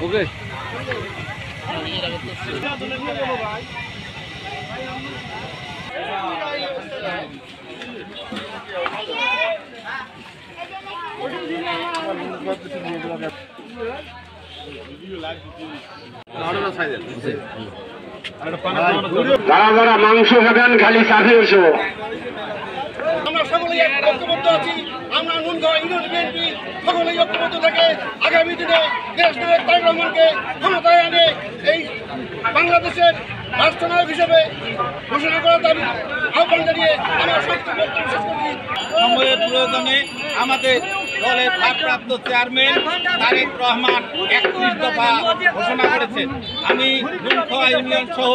ওকে যারা যারা মাংস খাবেন খালি চাষে এসো। আমরা সকলেই ঐক্যবদ্ধ আছি। আমরা নুনগাঁও ইউনিয়ন বিএনপি সকলেই ঐক্যবদ্ধ থেকে আগামী দিনে দেশ নায়ক তারেক রহমানকে ক্ষমতায় আনে এই বাংলাদেশের রাষ্ট্রনায়ক হিসেবে ঘোষণা করার দাবি আহ্বান জানিয়ে আমার সংক্ষিপ্ত বক্তব্য শেষ করছি। সময়ের প্রয়োজনে আমাদের দলের ভারপ্রাপ্ত চেয়ারম্যান তারেক রহমান 31 দফা ঘোষণা করেছেন। আমি নুনখাওয়া ইউনিয়ন সহ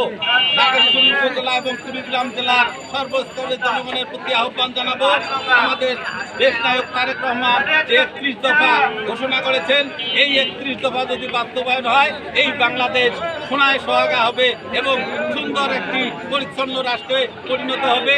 নাগেশ্বরী উপজেলা এবং কুড়িগ্রাম জেলার সর্বস্তরের জনগণের প্রতি আহ্বান জানাবো, আমাদের দেশ নায়ক তারেক রহমান যে 31 দফা ঘোষণা করেছেন, এই 31 দফা যদি বাস্তবায়ন হয়, এই বাংলাদেশ সোনায় সোহাগা হবে এবং সুন্দর একটি পরিচ্ছন্ন রাষ্ট্রে পরিণত হবে।